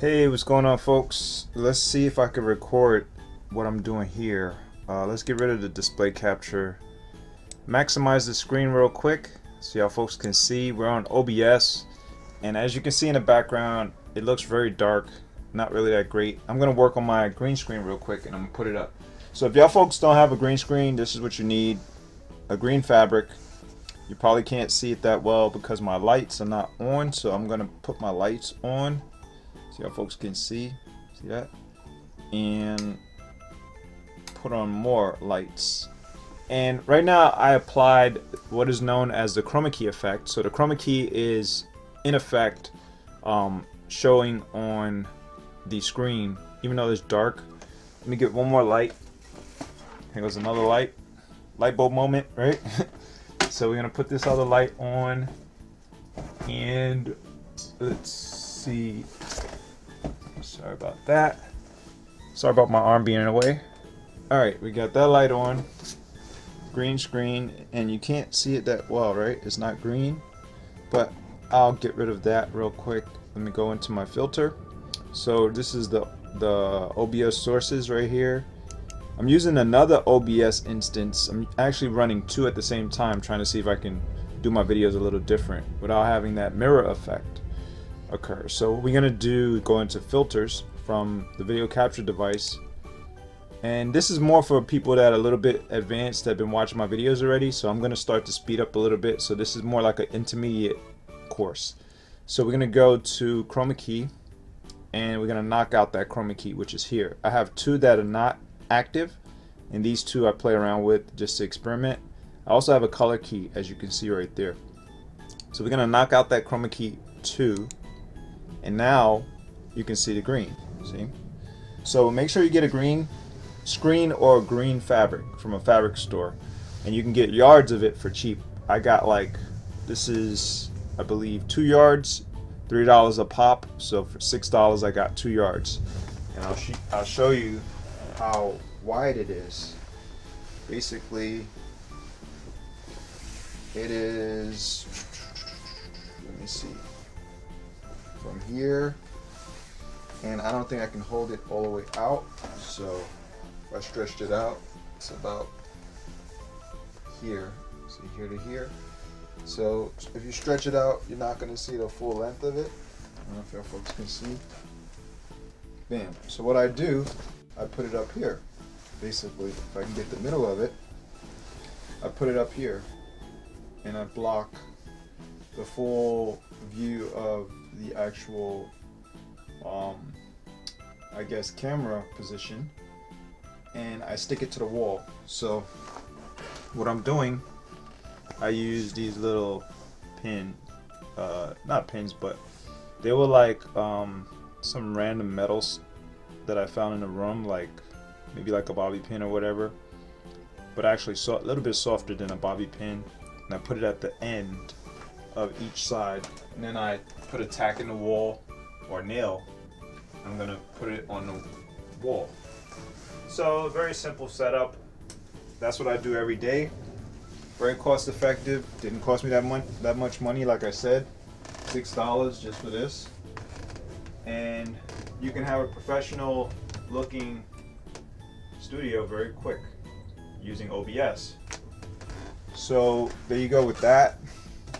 Hey, what's going on, folks? Let's see if I can record what I'm doing here. Let's get rid of the display capture, maximize the screen real quick so y'all folks can see. We're on OBS, and as you can see in the background, it looks very dark, not really that great. I'm gonna work on my green screen real quick and I'm gonna put it up. So if y'all folks don't have a green screen, this is what you need: a green fabric. You probably can't see it that well because my lights are not on, so I'm gonna put my lights on so y'all folks can see that, and put on more lights. And right now I applied what is known as the chroma key effect. So the chroma key is in effect showing on the screen even though it's dark. Let me get one more light. Here goes another light bulb moment, right? So we're gonna put this other light on, and let's see. Sorry about that. Sorry about my arm being in the way. Alright, we got that light on. Green screen, and you can't see it that well, right? It's not green, but I'll get rid of that real quick. Let me go into my filter. So this is the OBS sources right here. I'm using another OBS instance. I'm actually running two at the same time, trying to see if I can do my videos a little different without having that mirror effect occur. So what we're gonna do, go into filters from the video capture device, and this is more for people that are a little bit advanced, that have been watching my videos already. So I'm gonna start to speed up a little bit, so this is more like an intermediate course. So we're gonna go to chroma key, and we're gonna knock out that chroma key, which is here. I have two that are not active, and these two I play around with just to experiment. I also have a color key, as you can see right there. So we're gonna knock out that chroma key 2, and now you can see the green. See? So make sure you get a green screen or a green fabric from a fabric store, and you can get yards of it for cheap. I got, like, this is, I believe, 2 yards, $3 a pop. So for $6 I got 2 yards, and I'll show you how wide it is. Basically, it is, let me see, from here, and I don't think I can hold it all the way out, so if I stretched it out, it's about here. See, here to here. So if you stretch it out, you're not going to see the full length of it. I don't know if y'all folks can see. Bam. So what I do, I put it up here. Basically, if I can get the middle of it, I put it up here, and I block the full view of the actual, I guess, camera position, and I stick it to the wall. So what I'm doing, I use these little pin, not pins, but they were like some random metals that I found in the room, like maybe like a bobby pin or whatever, but actually a little bit softer than a bobby pin, and I put it at the end of each side, and then I put a tack in the wall or nail. I'm gonna put it on the wall. So very simple setup. That's what I do every day. Very cost effective. Didn't cost me that much money, like I said, $6 just for this, and you can have a professional looking studio very quick using OBS. So there you go with that.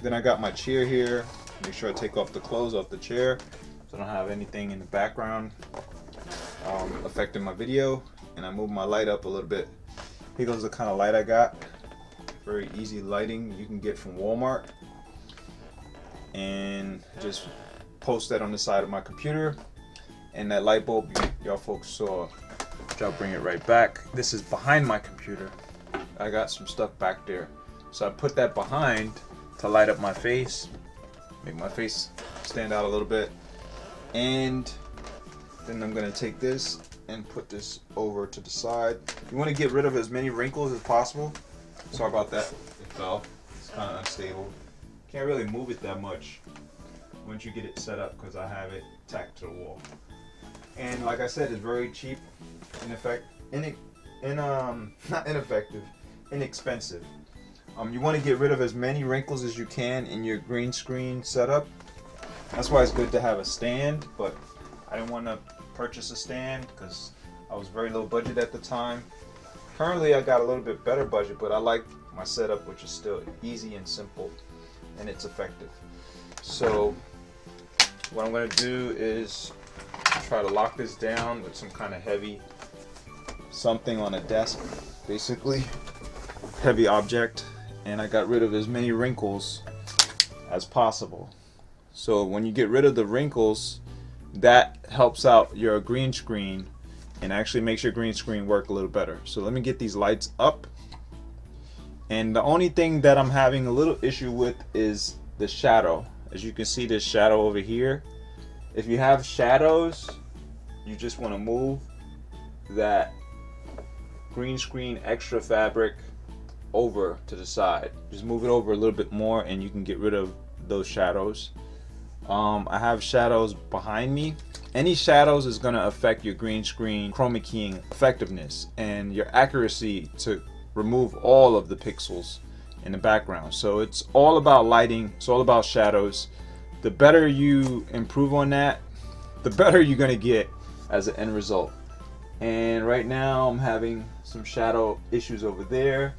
Then I got my chair here. Make sure I take off the clothes off the chair so I don't have anything in the background affecting my video. And I move my light up a little bit. Here goes the kind of light I got. Very easy lighting you can get from Walmart, and just post that on the side of my computer. And that light bulb y'all folks saw, which I'll bring it right back. This is behind my computer. I got some stuff back there, so I put that behind to light up my face, make my face stand out a little bit. And then I'm gonna take this and put this over to the side. You want to get rid of as many wrinkles as possible. Sorry about that, it fell. It's kind of unstable. Can't really move it that much once you get it set up, because I have it tacked to the wall. And like I said, it's very cheap, inexpensive. You want to get rid of as many wrinkles as you can in your green screen setup. That's why it's good to have a stand, but I didn't want to purchase a stand because I was very low budget at the time. Currently I got a little bit better budget, but I like my setup, which is still easy and simple, and it's effective. So what I'm going to do is try to lock this down with some kind of heavy something on a desk, basically heavy object, and I got rid of as many wrinkles as possible. So when you get rid of the wrinkles, that helps out your green screen and actually makes your green screen work a little better. So let me get these lights up. And the only thing that I'm having a little issue with is the shadow. As you can see, this shadow over here. If you have shadows, you just want to move that green screen extra fabric over to the side. Just move it over a little bit more and you can get rid of those shadows. I have shadows behind me. Any shadows is going to affect your green screen chroma keying effectiveness and your accuracy to remove all of the pixels in the background. So it's all about lighting, it's all about shadows. The better you improve on that, the better you're going to get as an end result. And right now I'm having some shadow issues over there,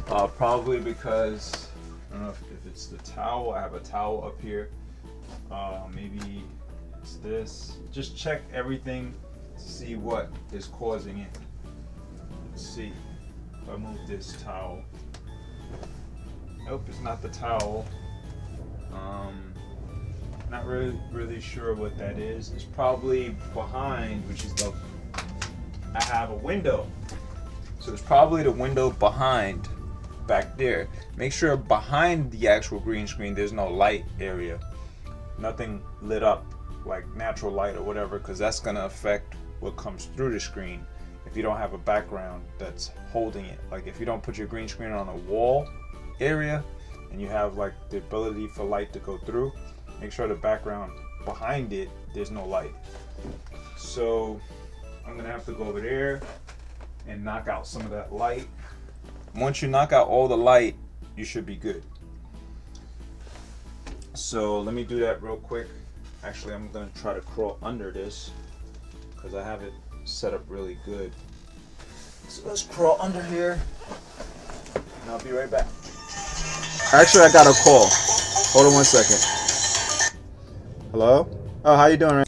probably because I don't know if it's the towel. I have a towel up here. Maybe it's this. Just check everything to see what is causing it. Let's see if I move this towel. Nope, it's not the towel. Not really sure what that is. It's probably behind, which is the, I have a window. So it's probably the window behind back there. Make sure behind the actual green screen there's no light area. Nothing lit up like natural light or whatever, because that's going to affect what comes through the screen if you don't have a background that's holding it. Like if you don't put your green screen on a wall area and you have like the ability for light to go through, make sure the background behind it there's no light. So I'm going to have to go over there and knock out some of that light. Once you knock out all the light, you should be good. So let me do that real quick. Actually, I'm going to try to crawl under this because I have it set up really good. So let's crawl under here and I'll be right back. Actually, I got a call. Hold on one second. Hello? Oh, how you doing?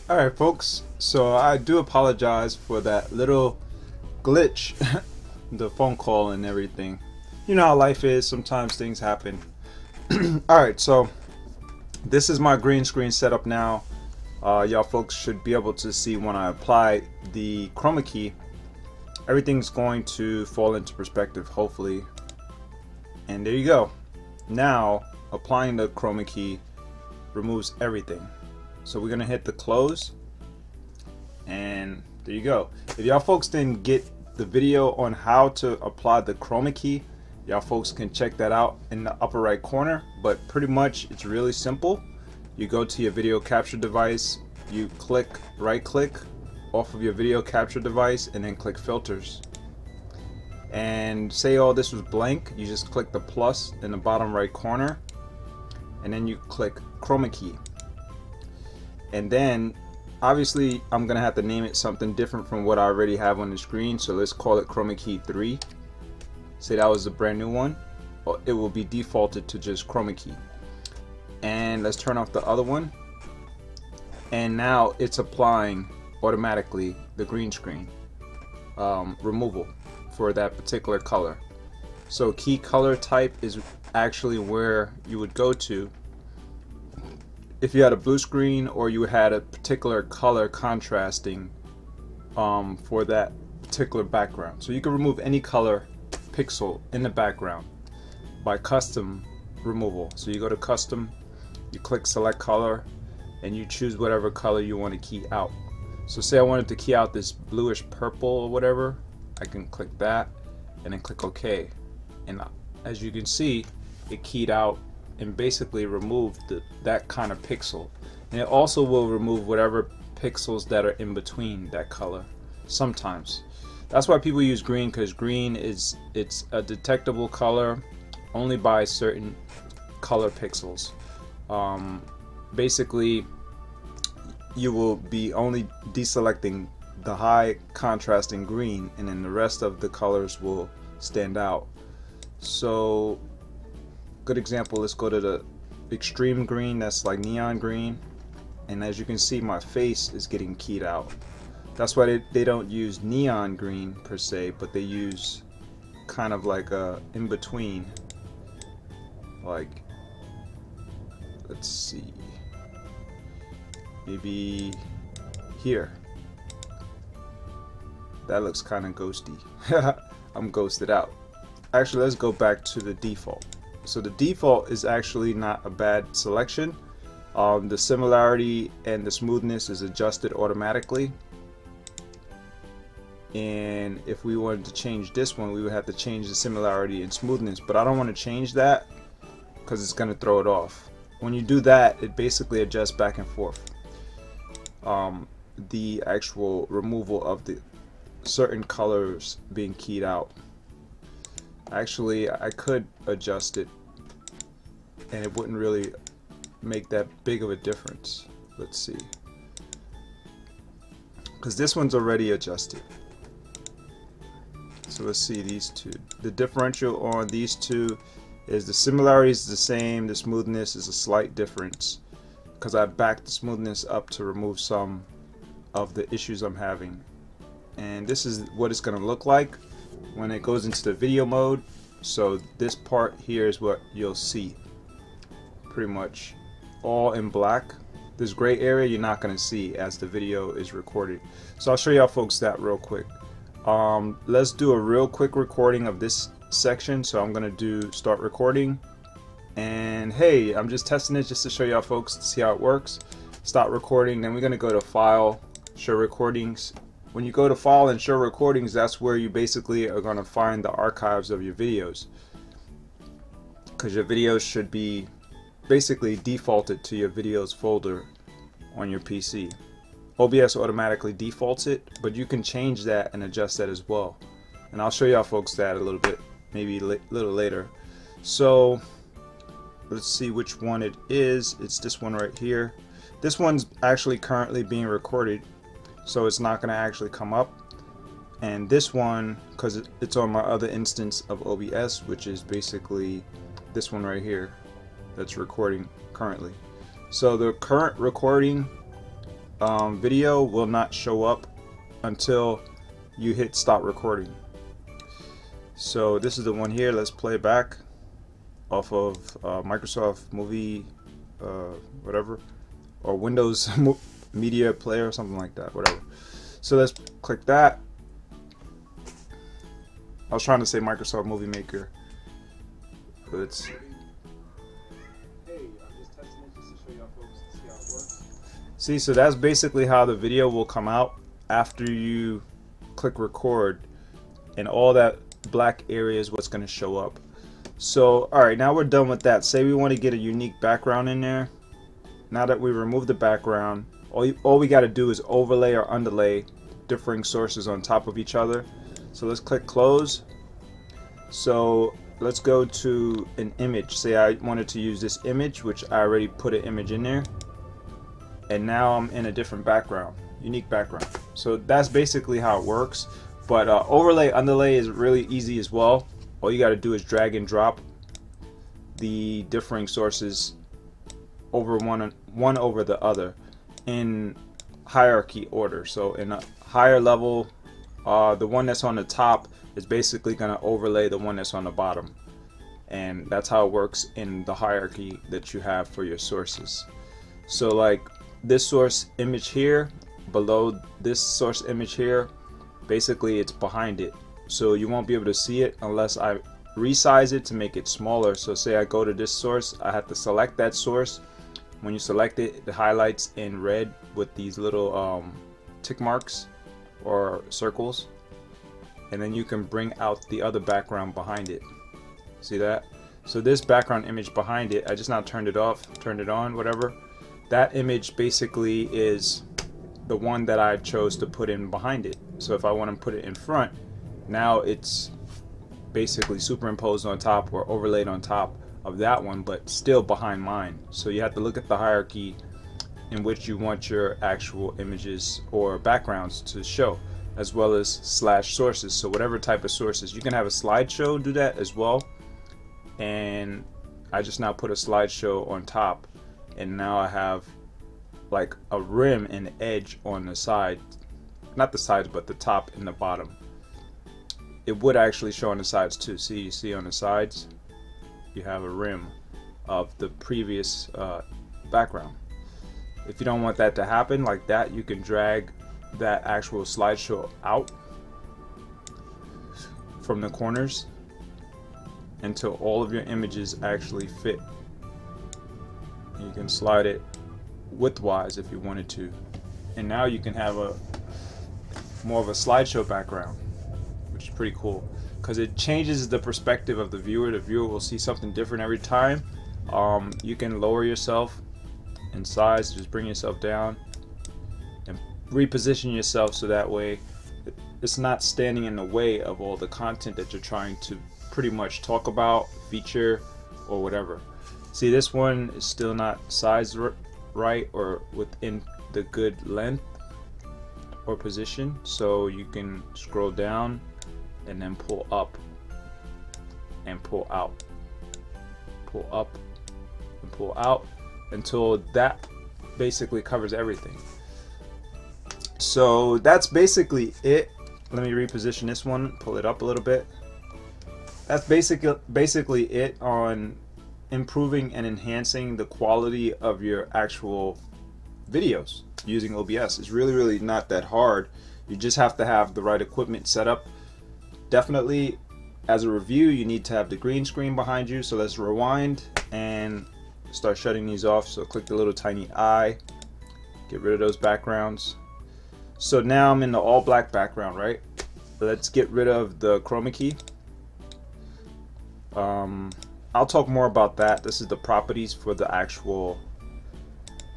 Alright folks, so I do apologize for that little glitch, the phone call and everything. You know how life is, sometimes things happen. Alright, so this is my green screen setup now. Y'all folks should be able to see when I apply the chroma key, everything's going to fall into perspective, hopefully. And there you go. Now, applying the chroma key removes everything. So we're gonna hit the close, and there you go. If y'all folks didn't get the video on how to apply the chroma key, y'all folks can check that out in the upper right corner. But pretty much it's really simple. You go to your video capture device, you right click off of your video capture device and then click filters. And say all this was blank, you just click the plus in the bottom right corner and then you click chroma key. And then obviously I'm gonna have to name it something different from what I already have on the screen, so let's call it chroma key 3. Say that was a brand new one, it will be defaulted to just chroma key. And let's turn off the other one, and now it's applying automatically the green screen removal for that particular color. So key color type is actually where you would go to if you had a blue screen or you had a particular color contrasting for that particular background. So you can remove any color pixel in the background by custom removal. So you go to custom, you click select color, and you choose whatever color you want to key out. So say I wanted to key out this bluish purple or whatever, I can click that and then click OK. And as you can see, it keyed out and basically removed that kind of pixel. And it also will remove whatever pixels that are in between that color sometimes. That's why people use green, because green it's a detectable color only by certain color pixels. basically you will be only deselecting the high contrasting green, and then the rest of the colors will stand out. So good example, let's go to the extreme green, that's like neon green, and as you can see my face is getting keyed out. That's why they don't use neon green per se, but they use kind of like a in between, like, let's see, maybe here. That looks kind of ghosty. I'm ghosted out. Actually, let's go back to the default. So the default is actually not a bad selection. The similarity and the smoothness is adjusted automatically. And if we wanted to change this one, we would have to change the similarity and smoothness, but I don't want to change that because it's going to throw it off. When you do that, it basically adjusts back and forth. The actual removal of the certain colors being keyed out. Actually, I could adjust it and it wouldn't really make that big of a difference. Let's see, because this one's already adjusted. So let's see these two. The differential on these two is the similarity is the same, the smoothness is a slight difference because I backed the smoothness up to remove some of the issues I'm having. And this is what it's going to look like when it goes into the video mode. So this part here is what you'll see, pretty much all in black. This gray area you're not going to see as the video is recorded. So I'll show y'all folks that real quick. Let's do a real quick recording of this section. So I'm going to do start recording, and hey, I'm just testing it just to show y'all folks to see how it works. Stop recording, then we're going to go to file, show recordings. When you go to file and show recordings, that's where you basically are going to find the archives of your videos, because your videos should be basically defaulted to your videos folder on your PC. OBS automatically defaults it, but you can change that and adjust that as well, and I'll show y'all folks that a little bit, maybe a little later. So let's see which one it is. It's this one right here. This one's actually currently being recorded, so it's not going to actually come up. And this one, because it's on my other instance of OBS, which is basically this one right here that's recording currently. So the current recording video will not show up until you hit stop recording. So this is the one here. Let's play it back off of Microsoft Movie whatever, or Windows Media Player or something like that, whatever. So let's click that. I was trying to say Microsoft Movie Maker, but let's see. Hey, I'm just testing it just to show y'all folks to see how it works. See, so that's basically how the video will come out after you click record, and all that black area is what's going to show up. So alright, now we're done with that. Say we want to get a unique background in there. Now that we remove the background, all we got to do is overlay or underlay differing sources on top of each other. So let's click close. So let's go to an image. Say I wanted to use this image, which I already put an image in there, and now I'm in a different background, unique background. So that's basically how it works. But overlay, underlay is really easy as well. All you got to do is drag and drop the differing sources over one over the other in hierarchy order. So in a higher level, the one that's on the top is basically going to overlay the one that's on the bottom, and that's how it works in the hierarchy that you have for your sources. So like this source image here, below this source image here, basically it's behind it, so you won't be able to see it unless I resize it to make it smaller. So say I go to this source, I have to select that source. When you select it, it highlights in red with these little tick marks or circles, and then you can bring out the other background behind it. See that? So this background image behind it, I just now turned it off, turned it on, whatever. That image basically is the one that I chose to put in behind it. So if I want to put it in front, now it's basically superimposed on top or overlaid on top of that one, but still behind mine. So you have to look at the hierarchy in which you want your actual images or backgrounds to show, as well as slash sources. So whatever type of sources, you can have a slideshow do that as well. And I just now put a slideshow on top, and now I have like a rim and edge on the side, not the sides, but the top and the bottom. It would actually show on the sides too. See, you see on the sides, you have a rim of the previous background. If you don't want that to happen like that, you can drag that actual slideshow out from the corners until all of your images actually fit. You can slide it widthwise if you wanted to, and now you can have a more of a slideshow background, which is pretty cool because it changes the perspective of the viewer. The viewer will see something different every time. You can lower yourself in size, just bring yourself down and reposition yourself so that way it's not standing in the way of all the content that you're trying to pretty much talk about, feature, or whatever. See, this one is still not sized right or within the good length or position, so you can scroll down and then pull up and pull out, pull up and pull out until that basically covers everything. So that's basically it. Let me reposition this one, pull it up a little bit. That's basically it on improving and enhancing the quality of your actual videos using OBS. It's really not that hard. You just have to have the right equipment set up. Definitely, as a review, you need to have the green screen behind you. So let's rewind and start shutting these off. So click the little tiny eye, get rid of those backgrounds. So now I'm in the all black background, right? Let's get rid of the chroma key. I'll talk more about that. This is the properties for the actual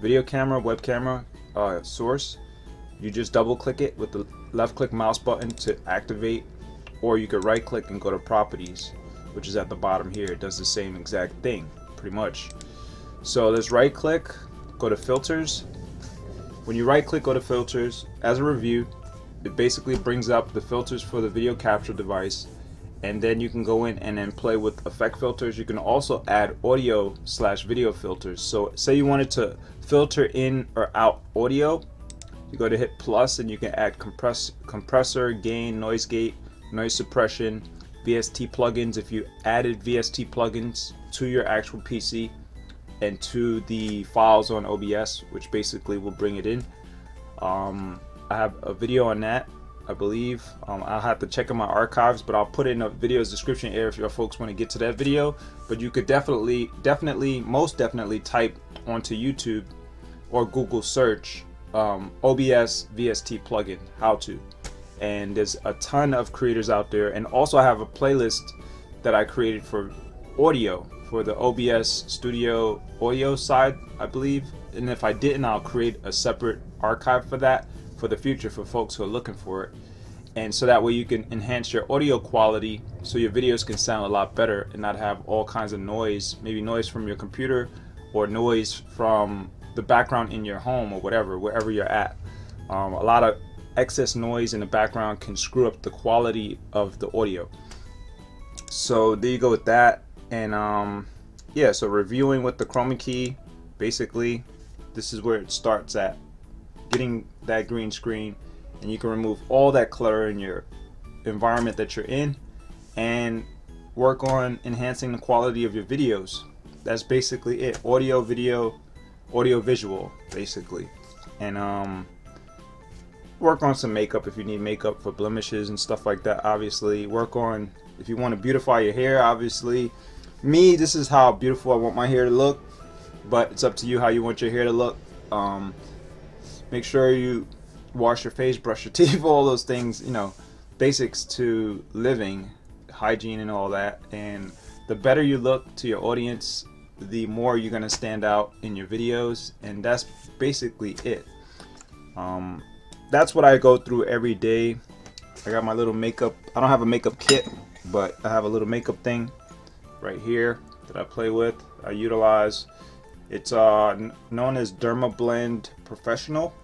video camera, web camera source. You just double click it with the left click mouse button to activate, or you could right click and go to properties, which is at the bottom here. It does the same exact thing pretty much. So let's right click, go to filters. When you right click, go to filters. As a review, it basically brings up the filters for the video capture device, and then you can go in and then play with effect filters. You can also add audio/video filters. So say you wanted to filter in or out audio, you go to hit plus and you can add compressor, gain, noise gate, noise suppression, VST plugins. If you added VST plugins to your actual PC and to the files on OBS, which basically will bring it in. I have a video on that, I believe. I'll have to check in my archives, but I'll put it in a video's description area if your folks want to get to that video. But you could most definitely type onto YouTube or Google search OBS VST plugin how to, and there's a ton of creators out there. And also I have a playlist that I created for audio, for the OBS studio audio side, I believe. And if I didn't, I'll create a separate archive for that for the future for folks who are looking for it. And so that way you can enhance your audio quality so your videos can sound a lot better and not have all kinds of noise, maybe noise from your computer or noise from the background in your home or whatever, wherever you're at. A lot of excess noise in the background can screw up the quality of the audio. So there you go with that. And yeah, so reviewing with the chroma key, basically this is where it starts at, getting that green screen, and you can remove all that clutter in your environment that you're in and work on enhancing the quality of your videos. That's basically it. Audio, video, audio, visual, basically. And work on some makeup if you need makeup for blemishes and stuff like that. Obviously work on, if you want to beautify your hair, obviously. Me, this is how beautiful I want my hair to look, but it's up to you how you want your hair to look. Make sure you wash your face, brush your teeth, all those things, you know, basics to living, hygiene and all that. And the better you look to your audience, the more you're gonna stand out in your videos. And that's basically it. That's what I go through every day. I got my little makeup. I don't have a makeup kit, but I have a little makeup thing right here. that I play with, I utilize. It's known as Derma Blend Professional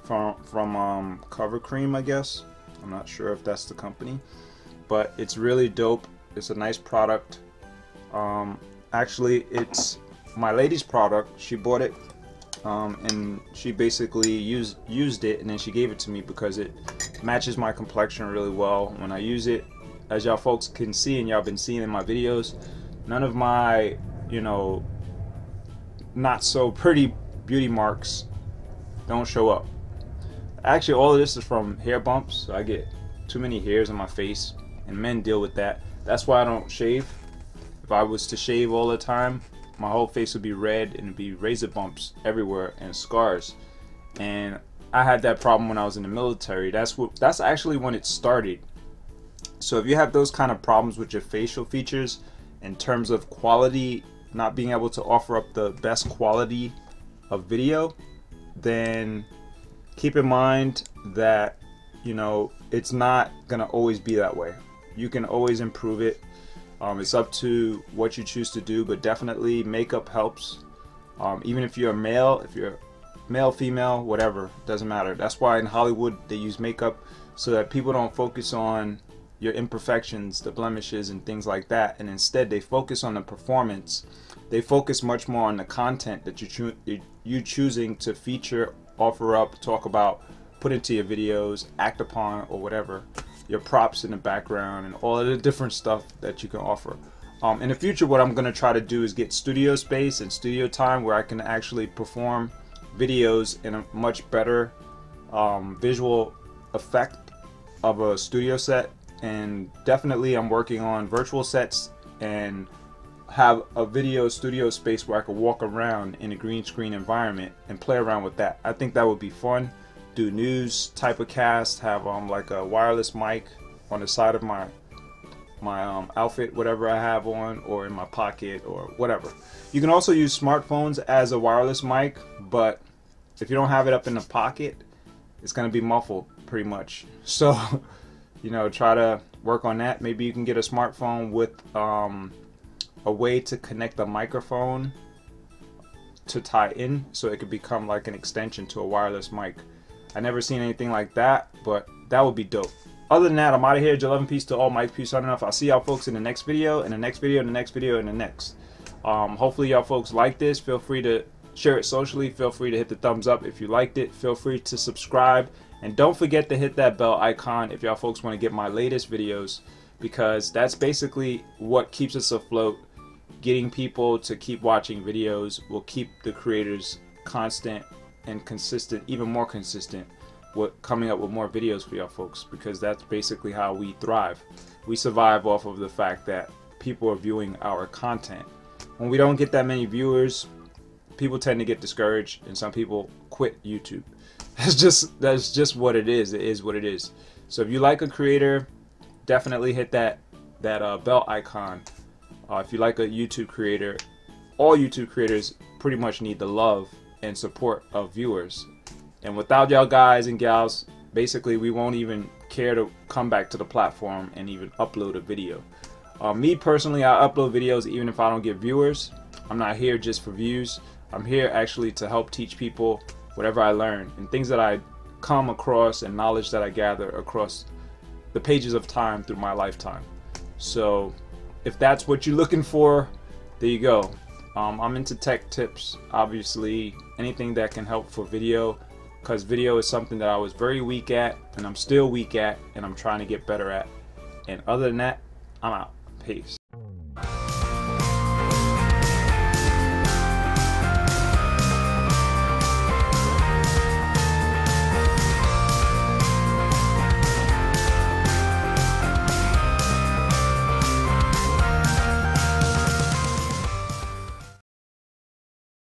from Cover Cream, I guess. I'm not sure if that's the company, but it's really dope. It's a nice product. Actually, it's my lady's product. She bought it, and she basically used it, and then she gave it to me because it matches my complexion really well. When I use it, as y'all folks can see, and y'all been seeing in my videos, none of my, you know, not so pretty beauty marks don't show up. Actually, all of this is from hair bumps. So I get too many hairs on my face, and men deal with that. That's why I don't shave. If I was to shave all the time, my whole face would be red and it'd be razor bumps everywhere and scars. And I had that problem when I was in the military. That's actually when it started. So if you have those kind of problems with your facial features in terms of quality, not being able to offer up the best quality of video, then keep in mind that, you know, it's not gonna always be that way. You can always improve it. It's up to what you choose to do, but definitely makeup helps. Even if you're male, female, whatever, doesn't matter. That's why in Hollywood they use makeup so that people don't focus on your imperfections, the blemishes and things like that, and instead they focus on the performance. They focus much more on the content that you're choosing to feature, offer up, talk about, put into your videos, act upon, or whatever. Your props in the background and all of the different stuff that you can offer. In the future, what I'm going to try to do is get studio space and studio time where I can actually perform videos in a much better visual effect of a studio set. And definitely I'm working on virtual sets and have a video studio space where I could walk around in a green screen environment and play around with that. I think that would be fun. Do news type of cast, have like a wireless mic on the side of my outfit, whatever I have on, or in my pocket or whatever. You can also use smartphones as a wireless mic, but if you don't have it up in the pocket, it's gonna be muffled pretty much. So you know, try to work on that. Maybe you can get a smartphone with a way to connect the microphone to tie in, so it could become like an extension to a wireless mic. I never seen anything like that, but that would be dope. Other than that, I'm out of here. Love and peace to all. Mike, peace on enough. I'll see y'all folks in the next video, and the next video, and the next video, and the next. Hopefully y'all folks like this. Feel free to share it socially. Feel free to hit the thumbs up if you liked it. Feel free to subscribe, and don't forget to hit that bell icon if y'all folks want to get my latest videos, because that's basically what keeps us afloat. Getting people to keep watching videos will keep the creators constant and consistent, even more consistent, with coming up with more videos for y'all folks, because that's basically how we thrive. We survive off of the fact that people are viewing our content. When we don't get that many viewers, people tend to get discouraged, and some people quit YouTube. That's just what it is. It is what it is. So if you like a creator, definitely hit that bell icon. If you like a YouTube creator, all YouTube creators pretty much need the love and support of viewers. And without y'all guys and gals, basically we won't even care to come back to the platform and even upload a video. Me personally, I upload videos even if I don't get viewers. I'm not here just for views. I'm here actually to help teach people whatever I learn and things that I come across and knowledge that I gather across the pages of time through my lifetime. So if that's what you're looking for, there you go. I'm into tech tips, obviously anything that can help for video, because video is something that I was very weak at, and I'm still weak at, and I'm trying to get better at. And other than that, I'm out. Peace.